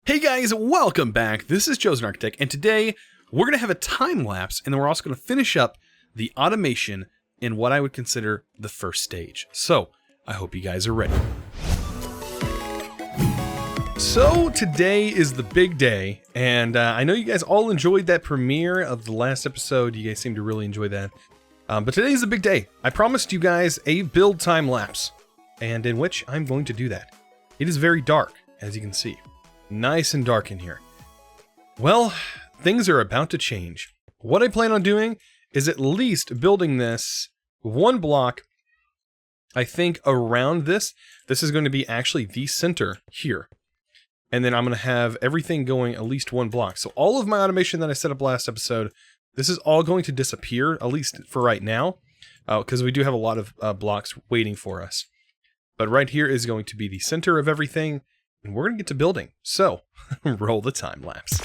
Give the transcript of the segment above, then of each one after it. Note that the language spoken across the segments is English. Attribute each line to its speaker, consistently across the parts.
Speaker 1: Hey guys, welcome back. This is ChosenArchitect, and today we're going to have a time lapse, and then we're also going to finish up the automation in what I would consider the first stage. So, I hope you guys are ready. So, today is the big day, and I know you guys all enjoyed that premiere of the last episode. You guys seem to really enjoy that. But today is the big day. I promised you guys a build time lapse, and in which I'm going to do that. It is very dark, as you can see. Nice and dark in here. Well, things are about to change. What I plan on doing is at least building this one block, I think, around this. This is going to be actually the center here. And then I'm going to have everything going at least one block. So all of my automation that I set up last episode, this is all going to disappear, at least for right now, because we do have a lot of blocks waiting for us. But right here is going to be the center of everything. And we're going to get to building. So, roll the time lapse.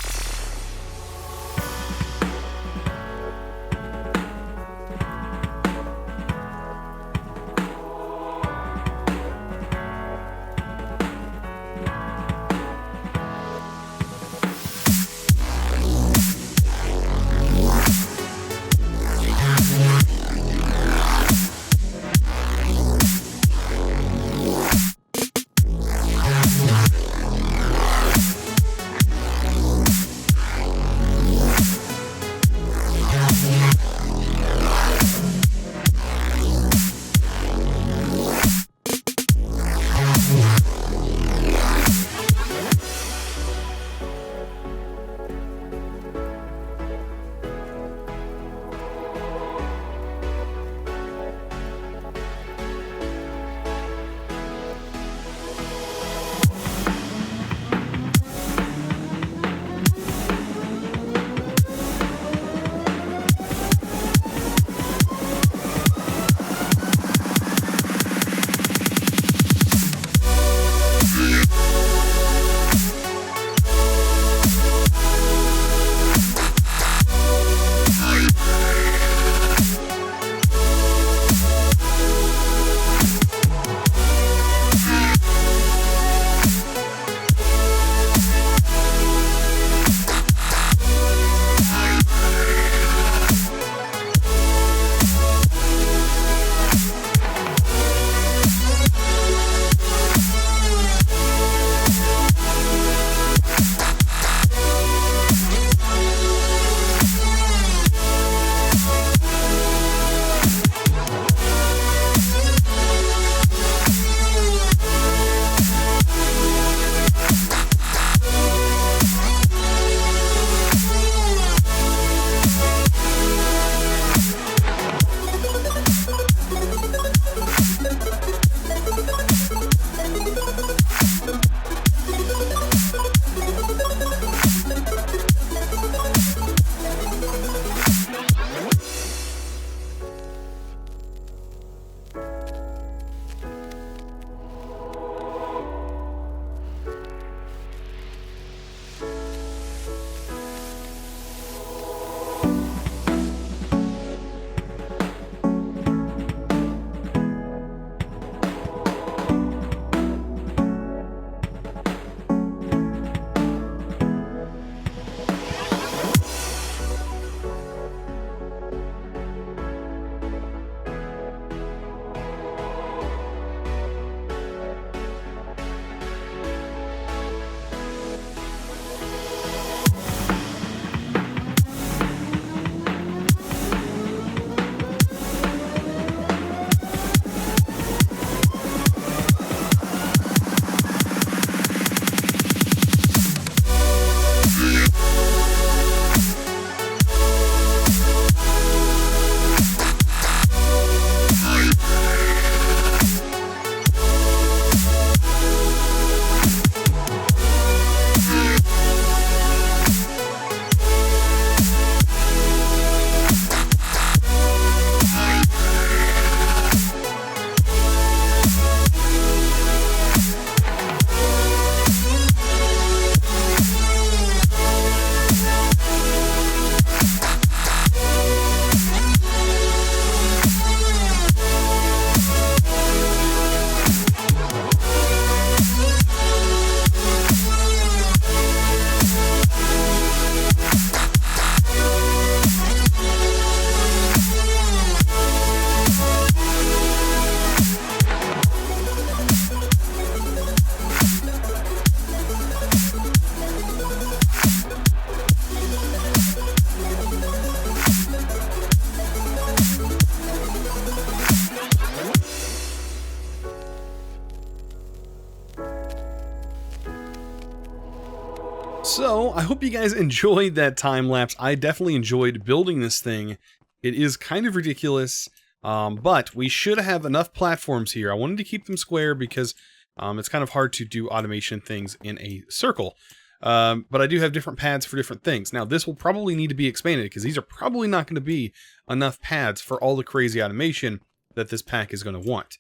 Speaker 1: So, I hope you guys enjoyed that time lapse. I definitely enjoyed building this thing. It is kind of ridiculous, but we should have enough platforms here. I wanted to keep them square because it's kind of hard to do automation things in a circle. But I do have different pads for different things. Now, this will probably need to be expanded because these are probably not going to be enough pads for all the crazy automation that this pack is going to want.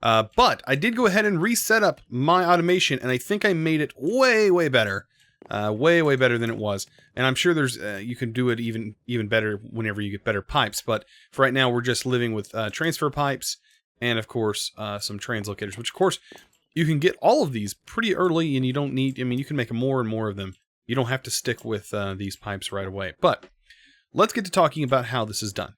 Speaker 1: But I did go ahead and reset up my automation, and I think I made it way, way better. Way better than it was. And I'm sure there's you can do it even better whenever you get better pipes. But for right now, we're just living with transfer pipes and, of course, some translocators, which, of course, you can get all of these pretty early, and you don't need, I mean, you can make more and more of them. You don't have to stick with these pipes right away. But let's get to talking about how this is done.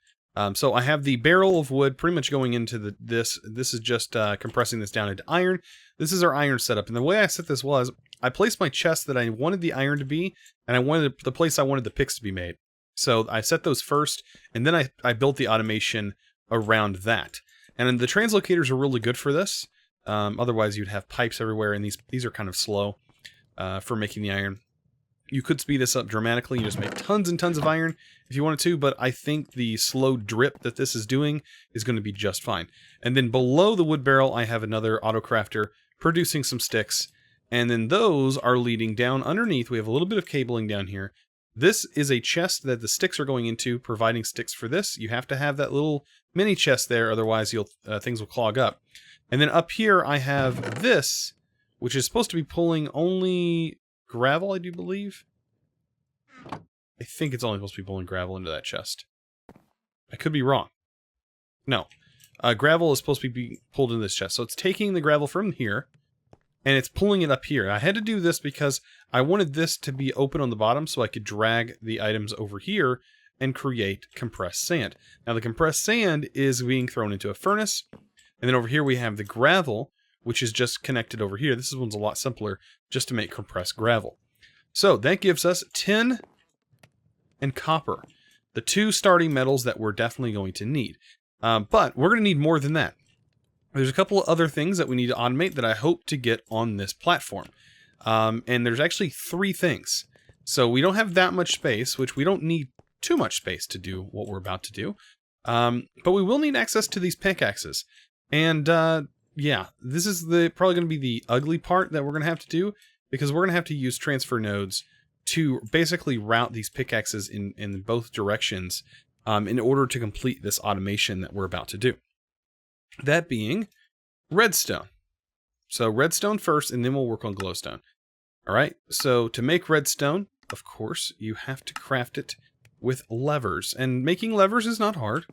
Speaker 1: So I have the barrel of wood pretty much going into this. This is just compressing this down into iron. This is our iron setup. And the way I set this was, I placed my chest that I wanted the iron to be, and I wanted the place I wanted the picks to be made. So I set those first, and then I built the automation around that. And the translocators are really good for this. Otherwise, you'd have pipes everywhere, and these are kind of slow for making the iron. You could speed this up dramatically and just make tons and tons of iron if you wanted to, but I think the slow drip that this is doing is going to be just fine. And then below the wood barrel, I have another autocrafter producing some sticks, and then those are leading down underneath. We have a little bit of cabling down here. This is a chest that the sticks are going into, providing sticks for this. You have to have that little mini chest there, otherwise things will clog up. And then up here, I have this, which is supposed to be pulling only gravel, I do believe. I think it's only supposed to be pulling gravel into that chest. I could be wrong. No. Gravel is supposed to be pulled into this chest. So it's taking the gravel from here, and it's pulling it up here. I had to do this because I wanted this to be open on the bottom so I could drag the items over here and create compressed sand. Now the compressed sand is being thrown into a furnace, and then over here we have the gravel, which is just connected over here. This one's a lot simpler, just to make compressed gravel. So that gives us tin and copper, the two starting metals that we're definitely going to need. But we're going to need more than that. There's a couple of other things that we need to automate that I hope to get on this platform. And there's actually 3 things. So we don't have that much space, which we don't need too much space to do what we're about to do. But we will need access to these pickaxes. And yeah, this is probably going to be the ugly part that we're going to have to do, because we're going to have to use transfer nodes to basically route these pickaxes in both directions in order to complete this automation that we're about to do. That being redstone. So redstone first, and then we'll work on glowstone. All right, so to make redstone, of course, you have to craft it with levers. And making levers is not hard.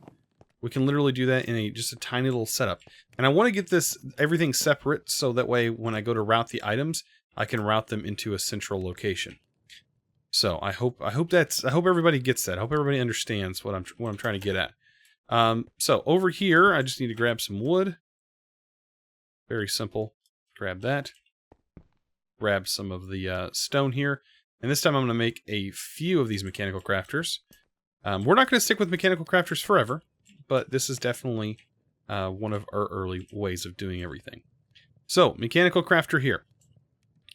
Speaker 1: We can literally do that in just a tiny little setup. And I want to get everything separate so that way when I go to route the items, I can route them into a central location. So I hope everybody gets that. I hope everybody understands what I'm trying to get at. So over here, I just need to grab some wood. Very simple. Grab that. Grab some of the stone here. And this time I'm going to make a few of these mechanical crafters. We're not going to stick with mechanical crafters forever, but this is definitely one of our early ways of doing everything. So, mechanical crafter here.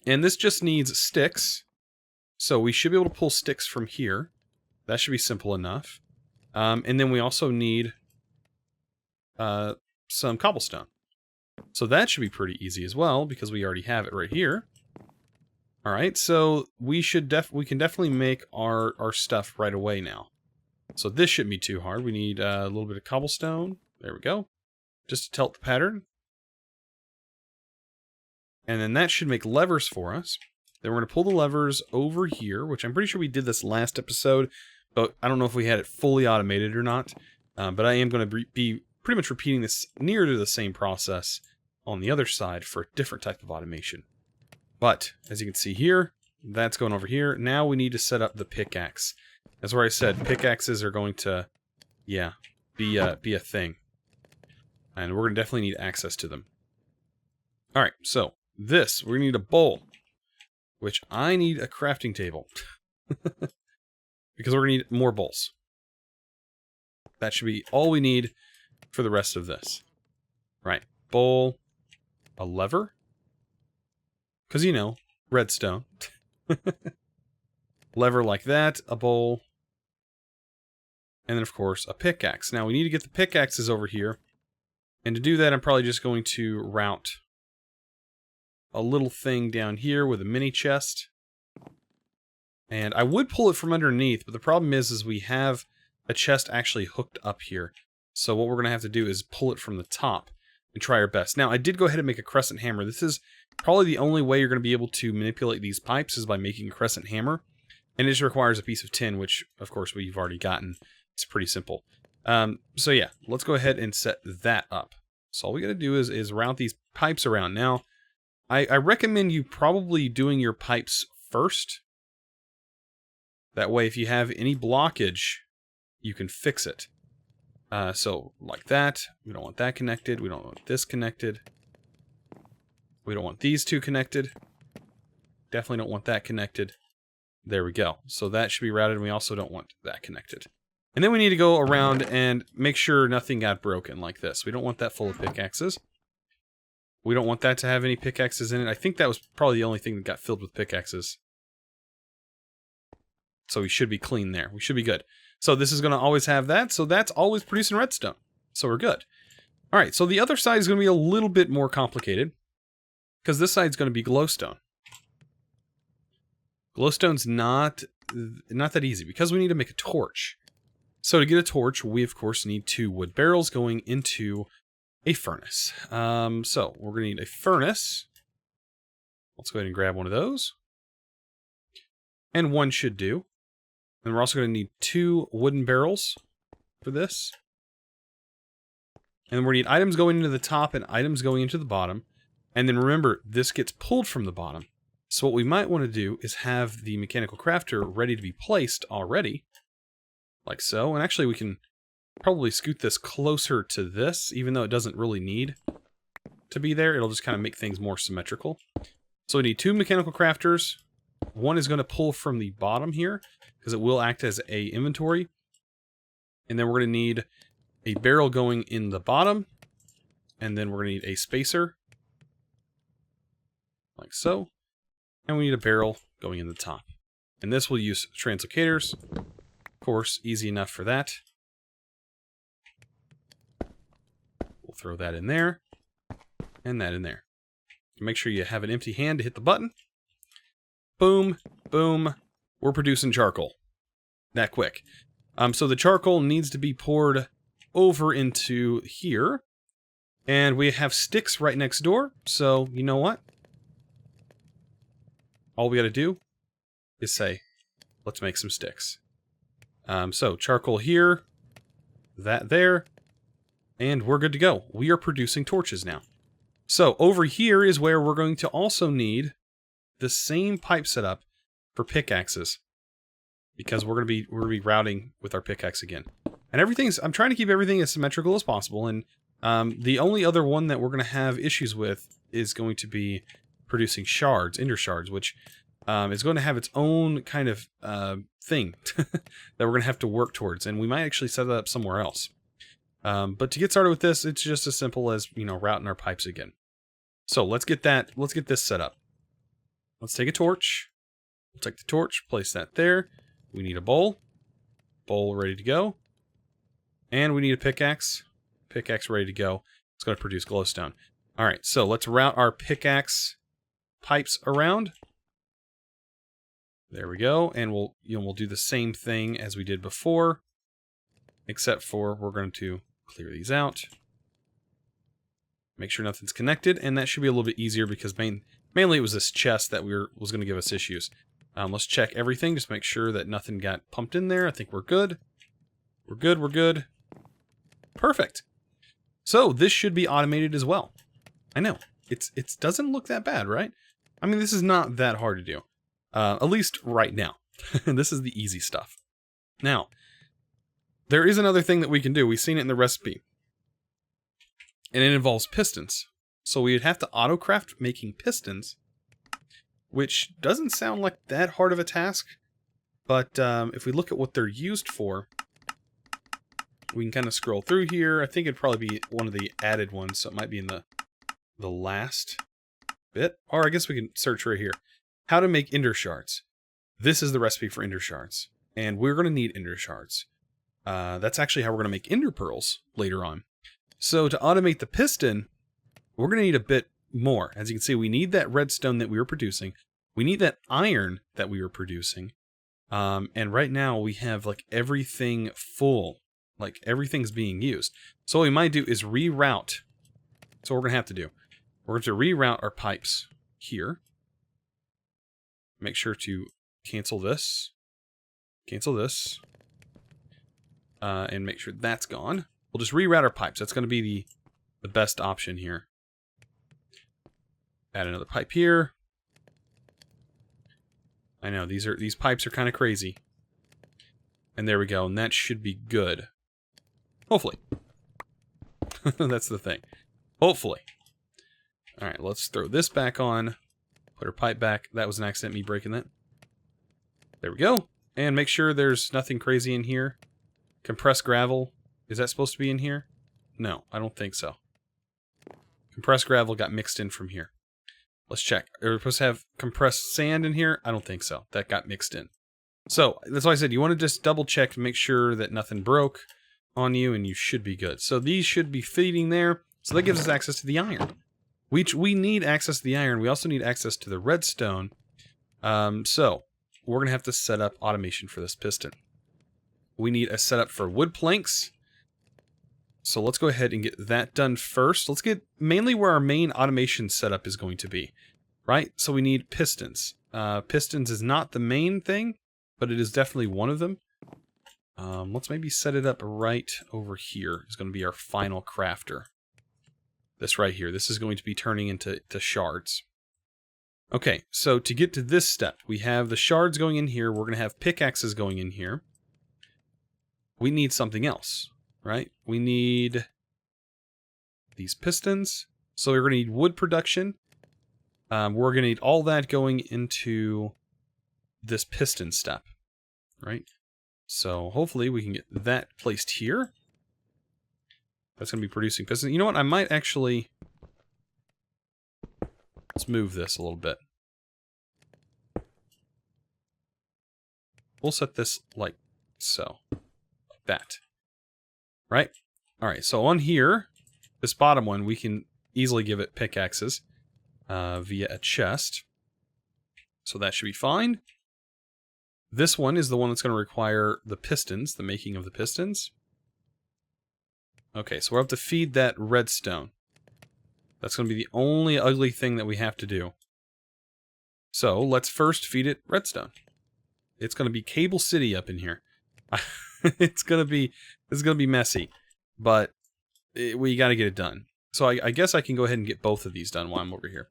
Speaker 1: And this just needs sticks. So we should be able to pull sticks from here. That should be simple enough. And then we also need some cobblestone. So that should be pretty easy as well, because we already have it right here. All right, so we can definitely make our stuff right away now. So this shouldn't be too hard. We need a little bit of cobblestone. There we go. Just to tilt the pattern. And then that should make levers for us. Then we're going to pull the levers over here, which I'm pretty sure we did this last episode, but I don't know if we had it fully automated or not. But I am going to be pretty much repeating this near to the same process on the other side for a different type of automation. But as you can see here, that's going over here. Now we need to set up the pickaxe. That's where I said pickaxes are going to, yeah, be a thing. And we're going to definitely need access to them. All right, so we're going to need a bowl, which I need a crafting table. Because we're going to need more bowls. That should be all we need for the rest of this. Right, bowl, a lever. Because, you know, redstone. lever like that, a bowl, and then of course a pickaxe. Now we need to get the pickaxes over here, and to do that I'm probably just going to route a little thing down here with a mini chest. And I would pull it from underneath, but the problem is we have a chest actually hooked up here. So what we're going to have to do is pull it from the top and try our best. Now, I did go ahead and make a crescent hammer. This is probably the only way you're going to be able to manipulate these pipes is by making a crescent hammer. And it just requires a piece of tin, which, of course, we've already gotten. It's pretty simple. So yeah, let's go ahead and set that up. So all we got to do is route these pipes around. Now, I recommend you probably doing your pipes first. That way, if you have any blockage, you can fix it. So, like that. We don't want that connected. We don't want this connected. We don't want these two connected. Definitely don't want that connected. There we go. So that should be routed, and we also don't want that connected. And then we need to go around and make sure nothing got broken like this. We don't want that full of pickaxes. We don't want that to have any pickaxes in it. I think that was probably the only thing that got filled with pickaxes. So we should be clean there. We should be good. So this is going to always have that. So that's always producing redstone. So we're good. All right. So the other side is going to be a little bit more complicated, because this side is going to be glowstone. Glowstone's not that easy, because we need to make a torch. So to get a torch, we of course need 2 wood barrels going into a furnace. So we're going to need a furnace. Let's go ahead and grab one of those. And one should do. And we're also going to need 2 wooden barrels for this. And we're going to need items going into the top and items going into the bottom. And then remember, this gets pulled from the bottom. So what we might want to do is have the mechanical crafter ready to be placed already. Like so. And actually we can probably scoot this closer to this, even though it doesn't really need to be there. It'll just kind of make things more symmetrical. So we need 2 mechanical crafters. One is going to pull from the bottom here, because it will act as a inventory. And then we're going to need a barrel going in the bottom. And then we're going to need a spacer. Like so. And we need a barrel going in the top. And this will use translocators. Of course, easy enough for that. We'll throw that in there. And that in there. Make sure you have an empty hand to hit the button. Boom, boom. We're producing charcoal. That quick. So the charcoal needs to be poured over into here. And we have sticks right next door. So, you know what? All we got to do is say, let's make some sticks. So charcoal here. That there. And we're good to go. We are producing torches now. So over here is where we're going to also need the same pipe setup for pickaxes, because we're gonna be routing with our pickaxe again. And I'm trying to keep everything as symmetrical as possible. And the only other one that we're gonna have issues with is going to be producing shards, ender shards, which is going to have its own kind of thing that we're gonna have to work towards. And we might actually set that up somewhere else. But to get started with this, it's just as simple as, routing our pipes again. So let's get this set up. Let's take a torch. We'll take the torch, place that there. We need a bowl. Bowl ready to go. And we need a pickaxe. Pickaxe ready to go. It's going to produce glowstone. Alright, so let's route our pickaxe pipes around. There we go. And we'll do the same thing as we did before. Except for we're going to clear these out. Make sure nothing's connected. And that should be a little bit easier, because mainly it was this chest that was going to give us issues. Let's check everything, just make sure that nothing got pumped in there. I think we're good. We're good, we're good. Perfect. So this should be automated as well. I know. It doesn't look that bad, right? I mean, this is not that hard to do. At least right now. This is the easy stuff. Now, there is another thing that we can do. We've seen it in the recipe. And it involves pistons. So we'd have to autocraft making pistons, which doesn't sound like that hard of a task. But if we look at what they're used for, we can kind of scroll through here. I think it'd probably be one of the added ones, so it might be in the last bit. Or I guess we can search right here. How to make ender shards. this is the recipe for ender shards. And we're going to need ender shards. That's actually how we're going to make ender pearls later on. So to automate the piston, we're going to need a bit more. As you can see, we need that redstone that we were producing. We need that iron that we were producing. And right now we have like everything full. Like everything's being used. So what we might do is reroute. So what we're going to have to do. We're going to reroute our pipes here. Make sure to cancel this. Cancel this. And make sure that's gone. We'll just reroute our pipes. That's going to be the best option here. Add another pipe here. I know, these pipes are kind of crazy. And there we go, and that should be good. Hopefully. That's the thing. Hopefully. Alright, let's throw this back on. Put our pipe back. That was an accident, me breaking that. There we go. And make sure there's nothing crazy in here. Compressed gravel. Is that supposed to be in here? No, I don't think so. Compressed gravel got mixed in from here. Let's check. Are we supposed to have compressed sand in here? I don't think so. That got mixed in. So, that's why I said you want to just double check to make sure that nothing broke on you, and you should be good. So these should be feeding there. So that gives us access to the iron. We need access to the iron. We also need access to the redstone. So, we're going to have to set up automation for this piston. We need a setup for wood planks. So let's go ahead and get that done first. Let's get mainly where our main automation setup is going to be, right? So we need pistons. Pistons is not the main thing, but it is definitely one of them. Let's maybe set it up right over here. It's going to be our final crafter. This right here. This is going to be turning into shards. Okay, so to get to this step, we have the shards going in here. We're going to have pickaxes going in here. We need something else, right? We need these pistons. So we're going to need wood production. We're going to need all that going into this piston step, right? So hopefully we can get that placed here. That's going to be producing piston. You know what? I might actually... Let's move this a little bit. We'll set this like so. That. Right? Alright, so on here, this bottom one, we can easily give it pickaxes via a chest. So that should be fine. This one is the one that's going to require the pistons, the making of the pistons. Okay, so we'll have to feed that redstone. That's going to be the only ugly thing that we have to do. So let's first feed it redstone. It's going to be Cable City up in here. It's going to be messy, but we got to get it done. So I guess I can go ahead and get both of these done while I'm over here.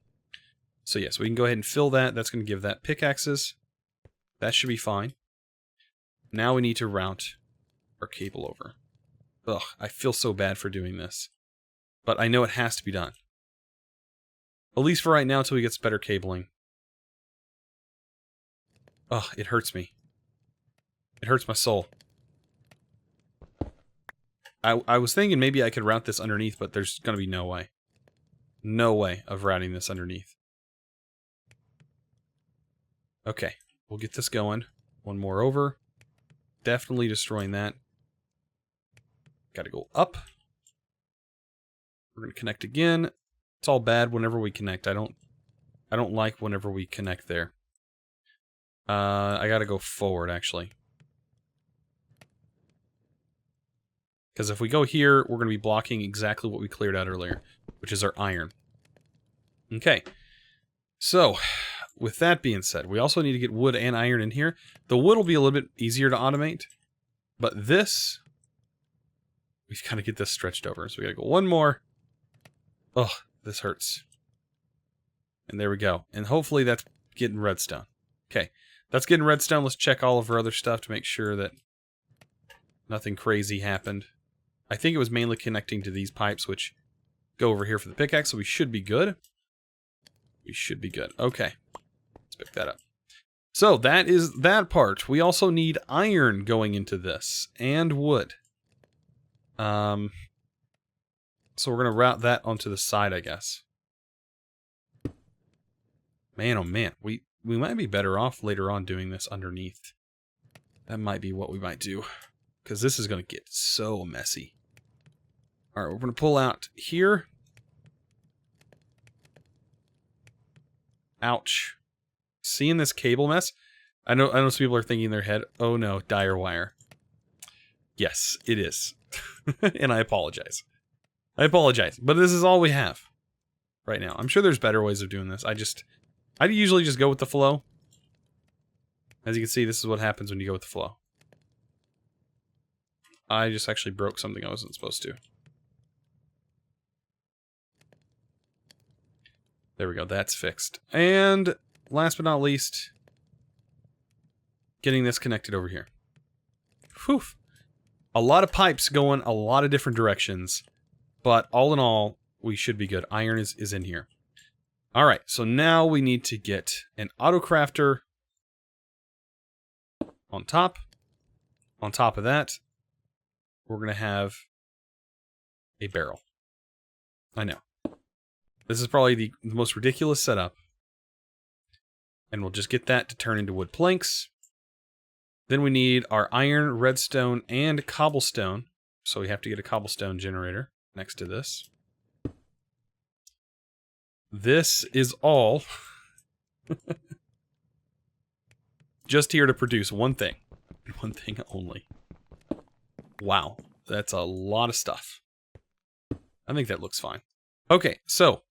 Speaker 1: So yes, we can go ahead and fill that. That's going to give that pickaxes. That should be fine. Now we need to route our cable over. Ugh, I feel so bad for doing this, but I know it has to be done. At least for right now, until we get better cabling. Ugh, it hurts me. It hurts my soul. I was thinking maybe I could route this underneath, but there's going to be no way. No way of routing this underneath. Okay, we'll get this going. One more over. Definitely destroying that. Got to go up. We're going to connect again. It's all bad whenever we connect. I don't like whenever we connect there. I got to go forward, actually. Because if we go here, we're going to be blocking exactly what we cleared out earlier, which is our iron. Okay. So, with that being said, we also need to get wood and iron in here. The wood will be a little bit easier to automate, but this, we've got to get this stretched over. So we got to go one more. Oh, this hurts. And there we go. And hopefully that's getting redstone. Okay, that's getting redstone. Let's check all of our other stuff to make sure that nothing crazy happened. I think it was mainly connecting to these pipes, which go over here for the pickaxe, so we should be good. We should be good. Okay. Let's pick that up. So, that is that part. We also need iron going into this, and wood. So we're going to route that onto the side, I guess. Man, oh man. we might be better off later on doing this underneath. That might be what we might do, because this is going to get so messy. All right, we're going to pull out here. Ouch. Seeing this cable mess? I know some people are thinking in their head, oh no, dire wire. Yes, it is. And I apologize. But this is all we have right now. I'm sure there's better ways of doing this. I usually just go with the flow. As you can see, this is what happens when you go with the flow. I just actually broke something I wasn't supposed to. There we go, that's fixed. And last but not least, getting this connected over here. Whew. A lot of pipes going a lot of different directions, but all in all, we should be good. Iron is in here. All right, so now we need to get an auto crafter on top. On top of that, we're going to have a barrel. I know. This is probably the most ridiculous setup. And we'll just get that to turn into wood planks. Then we need our iron, redstone, and cobblestone. So we have to get a cobblestone generator next to this. This is all just here to produce one thing. One thing only. Wow, that's a lot of stuff. I think that looks fine. Okay, so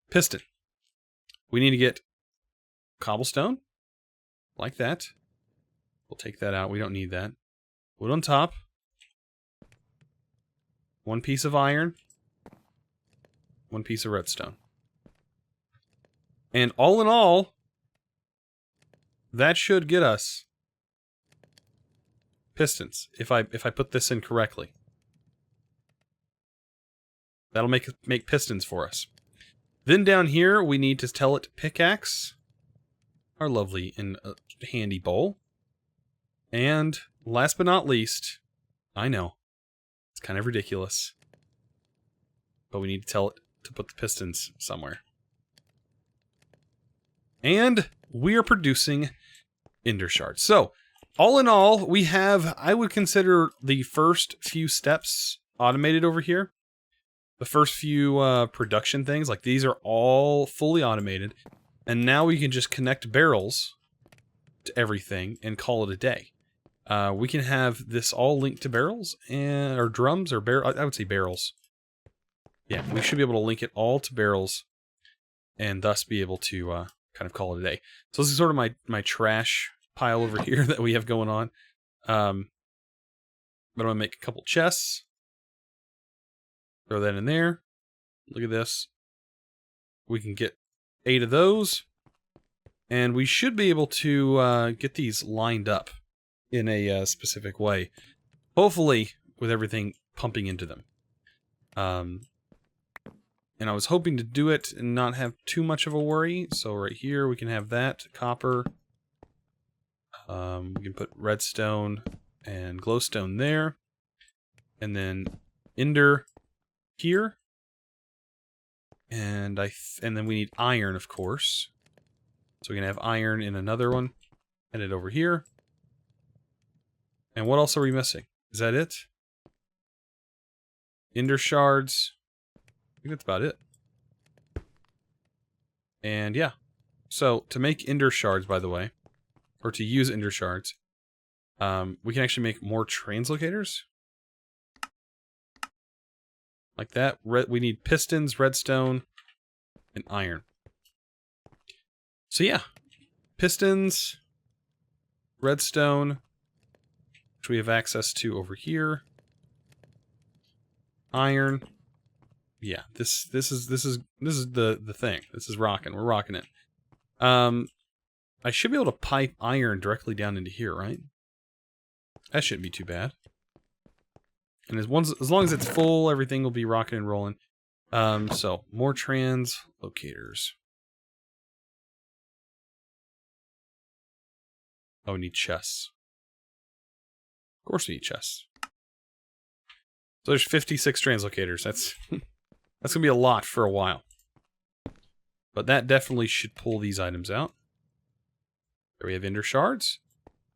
Speaker 1: piston. We need to get cobblestone, like that. We'll take that out. We don't need that. Wood on top. One piece of iron. One piece of redstone. And all in all, that should get us pistons, if I put this in correctly. That'll make pistons for us. Then down here, we need to tell it to pickaxe our lovely and handy bowl. And last but not least, I know, it's kind of ridiculous, but we need to tell it to put the pistons somewhere. And we are producing ender shards. So, all in all, we have, I would consider the first few steps automated over here. The first few production things, like these are all fully automated. And now we can just connect barrels to everything and call it a day. We can have this all linked to barrels, or drums, or I would say barrels. Yeah, we should be able to link it all to barrels, and thus be able to kind of call it a day. So this is sort of my trash pile over here that we have going on. But I'm going to make a couple chests. Throw that in there. Look at this. We can get 8 of those. And we should be able to get these lined up in a specific way. Hopefully with everything pumping into them. And I was hoping to do it and not have too much of a worry. So right here we can have that. Copper. We can put redstone and glowstone there. And then ender here. And then we need iron, of course. So we can have iron in another one. And it over here. And what else are we missing? Is that it? Ender shards. I think that's about it. And yeah. So to make ender shards, by the way, or to use ender shards, we can actually make more translocators. Like that. We need pistons, redstone, and iron. So yeah. Pistons, redstone, which we have access to over here. Iron. Yeah, this is the thing. This is rocking. We're rocking it. I should be able to pipe iron directly down into here, right? That shouldn't be too bad. And as long as it's full, everything will be rocking and rolling. So more translocators. Oh, we need chests. Of course we need chests. So there's 56 translocators. That's gonna be a lot for a while. But that definitely should pull these items out. There we have ender shards.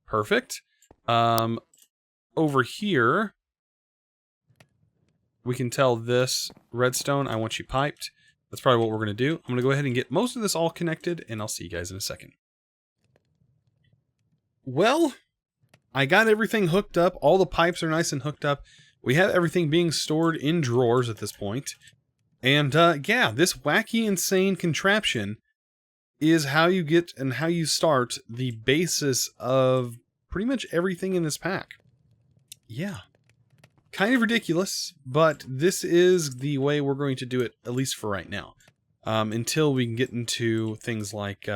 Speaker 1: Perfect. Over here, we can tell this redstone, I want you piped. That's probably what we're going to do. I'm going to go ahead and get most of this all connected, and I'll see you guys in a second. Well, I got everything hooked up. All the pipes are nice and hooked up. We have everything being stored in drawers at this point. And yeah, this wacky, insane contraption is how you get and how you start the basis of pretty much everything in this pack. Yeah. Kind of ridiculous, but this is the way we're going to do it, at least for right now. Until we can get into things like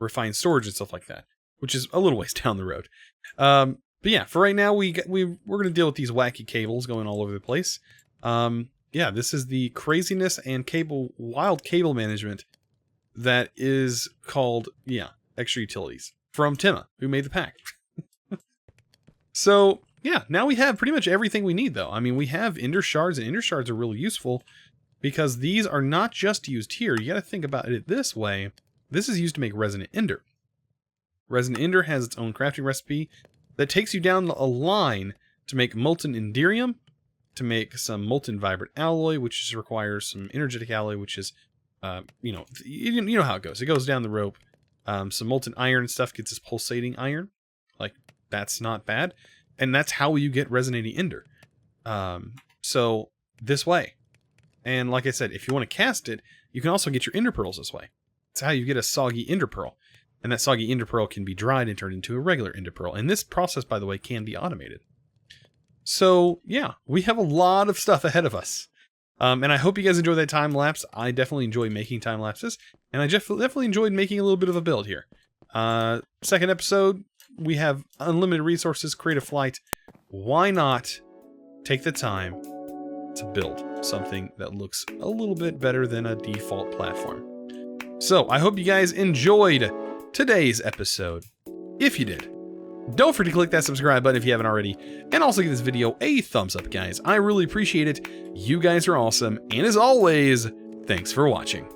Speaker 1: refined storage and stuff like that, which is a little ways down the road. But yeah, for right now, we're going to deal with these wacky cables going all over the place. Yeah, this is the craziness and wild cable management that is called, yeah, Extra Utilities from Tima, who made the pack. So yeah, now we have pretty much everything we need, though. I mean, we have ender shards, and ender shards are really useful because these are not just used here. You got to think about it this way. This is used to make resonant ender. Resonant ender has its own crafting recipe that takes you down a line to make molten enderium, to make some molten vibrant alloy, which just requires some energetic alloy, which is, you know how it goes. It goes down the rope. Some molten iron stuff gets this pulsating iron. Like, that's not bad. And that's how you get resonating ender. So this way. And like I said, if you want to cast it, you can also get your ender pearls this way. It's how you get a soggy ender pearl. And that soggy ender pearl can be dried and turned into a regular ender pearl. And this process, by the way, can be automated. So yeah, we have a lot of stuff ahead of us. And I hope you guys enjoy that time lapse. I definitely enjoy making time lapses. And I definitely enjoyed making a little bit of a build here. Second episode, we have unlimited resources, create a flight. Why not take the time to build something that looks a little bit better than a default platform? So I hope you guys enjoyed today's episode. If you did, don't forget to click that subscribe button if you haven't already, and also give this video a thumbs up, guys. I really appreciate it. You guys are awesome, and as always, thanks for watching.